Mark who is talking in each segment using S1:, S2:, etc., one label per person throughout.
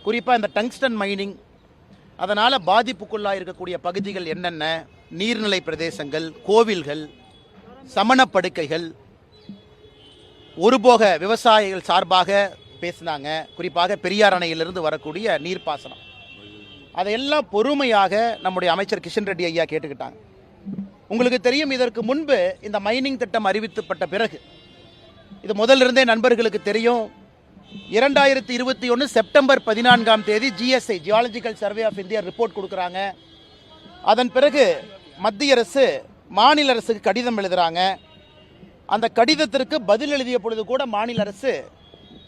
S1: குறிப்பாக இந்த tungsten mining அதனால் பாதிப்புக்குள்ளாக இருக்கக்கூடிய பகுதிகள் என்னென்ன, நீர்நிலை பிரதேசங்கள், கோவில்கள், சமணப்படுக்கைகள், ஒருபோக விவசாயிகள் சார்பாக பேசினாங்க. குறிப்பாக பெரியார் அணையிலிருந்து வரக்கூடிய நீர்ப்பாசனம், அதையெல்லாம் பொறுமையாக நம்முடைய அமைச்சர் கிஷன் ரெட்டி ஐயா கேட்டுக்கிட்டாங்க. உங்களுக்கு தெரியும், இதற்கு முன்பு இந்த மைனிங் திட்டம் அறிவிக்கப்பட்ட பிறகு, இது முதலிருந்தே நண்பர்களுக்கு தெரியும், 2021 செப்டம்பர் 14ஆம் தேதி GSI geological survey of India report கொடுக்குறாங்க. அதன் பிறகு மத்திய அரசு மாநில அரசுக்கு கடிதம் எழுதுகிறாங்க. அந்த கடிதத்திற்கு பதில் எழுதிய பொழுது கூட மாநில அரசு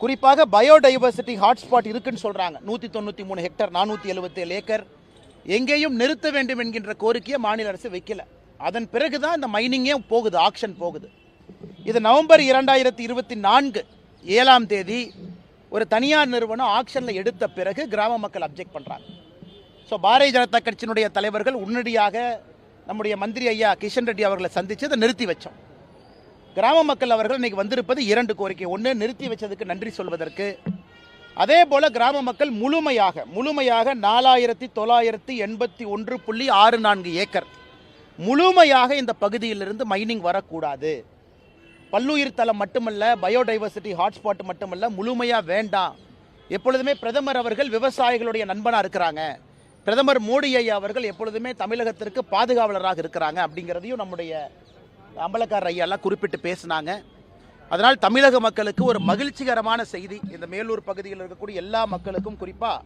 S1: குறிப்பாக பயோடைவர்சிட்டி ஹாட்ஸ்பாட் இருக்குன்னு சொல்கிறாங்க. 193 ஹெக்டர் 477 ஏக்கர் எங்கேயும் நிறுத்த வேண்டும் என்கின்ற கோரிக்கையை மாநில அரசு வைக்கல. அதன் பிறகு தான் இந்த மைனிங்கே போகுது, ஆக்ஷன் போகுது. இது நவம்பர் 2024 7ஆம் தேதி ஒரு தனியார் நிறுவனம் ஆக்ஷனில் எடுத்த பிறகு கிராம மக்கள் அப்ஜெக்ட் பண்ணுறாங்க. ஸோ பாரதிய ஜனதா கட்சியினுடைய தலைவர்கள் உடனடியாக நம்முடைய மந்திரி ஐயா கிஷன் ரெட்டி அவர்களை சந்தித்து அதை நிறுத்தி வச்சோம். கிராம மக்கள் அவர்கள் இன்னைக்கு வந்திருப்பது 2 கோரிக்கை. ஒன்று, நிறுத்தி வச்சதுக்கு நன்றி சொல்வதற்கு. அதே போல் கிராம மக்கள் முழுமையாக 4981.64 ஏக்கர் முழுமையாக இந்த பகுதியிலிருந்து மைனிங் வரக்கூடாது. பல்லுயிர் தளம் மட்டுமல்ல, பயோடைவர்சிட்டி ஹாட்ஸ்பாட் மட்டுமல்ல, முழுமையாக வேண்டாம். எப்பொழுதுமே பிரதமர் அவர்கள் விவசாயிகளுடைய நண்பனாக இருக்கிறாங்க. பிரதமர் மோடி ஐயா அவர்கள் எப்பொழுதுமே தமிழகத்திற்கு பாதுகாவலராக இருக்கிறாங்க அப்படிங்கிறதையும் நம்முடைய அம்பலக்காரர் ஐயாலாம் குறிப்பிட்டு பேசினாங்க. அதனால் தமிழக மக்களுக்கு ஒரு மகிழ்ச்சிகரமான செய்தி. இந்த மேலூர் பகுதியில் இருக்கக்கூடிய எல்லா மக்களுக்கும், குறிப்பாக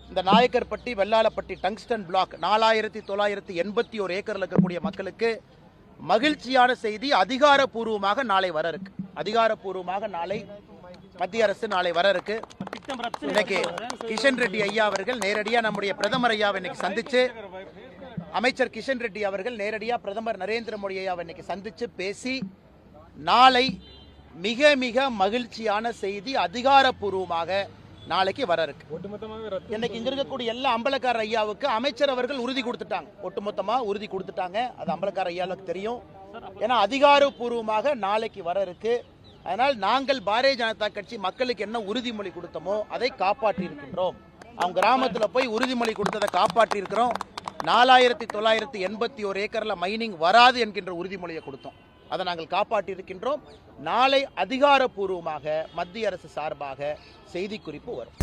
S1: இந்த நாயக்கர்பட்டி, வெள்ளாளப்பட்டி டங்ஸ்டன் பிளாக் 4981 ஏக்கரில் இருக்கக்கூடிய மக்களுக்கு மகிழ்ச்சியான செய்தி. அதிகாரப்பூர்வமாக நாளை வர இருக்கு. அதிகாரப்பூர்வமாக நாளை மத்திய அரசு நாளை வர இருக்கு. இன்னைக்கு கிஷன் ரெட்டி ஐயா அவர்கள் நேரடியாக நம்முடைய பிரதமர் ஐயாவை இன்னைக்கு சந்திச்சு, அமைச்சர் கிஷன் ரெட்டி அவர்கள் நேரடியாக பிரதமர் நரேந்திர மோடி ஐயாவை இன்னைக்கு சந்திச்சு பேசி, நாளை மிக மிக மகிழ்ச்சியான செய்தி அதிகாரப்பூர்வமாக நாளைக்கு வர இருக்கு. இன்னைக்கு இங்க இருக்கக்கூடிய எல்லா அம்பலக்கார ஐயாவுக்கு அமைச்சர் அவர்கள் உறுதி கொடுத்துட்டாங்க. ஒட்டுமொத்தமாக உறுதி கொடுத்துட்டாங்க. அது அம்பலக்கார ஐயாவுக்கு தெரியும். ஏன்னா அதிகாரப்பூர்வமாக நாளைக்கு வர இருக்கு. அதனால் நாங்கள் பாரதிய ஜனதா கட்சி மக்களுக்கு என்ன உறுதிமொழி கொடுத்தோமோ அதை காப்பாற்றி இருக்கின்றோம். அவங்க கிராமத்தில் போய் உறுதிமொழி கொடுத்ததை காப்பாற்றி இருக்கிறோம். 4981 ஏக்கரில் மைனிங் வராது என்கின்ற உறுதிமொழியை கொடுத்தோம். அதை நாங்கள் காப்பாற்றி இருக்கின்றோம். நாளை அதிகாரப்பூர்வமாக மத்திய அரசு சார்பாக செய்திக்குறிப்பு வரும்.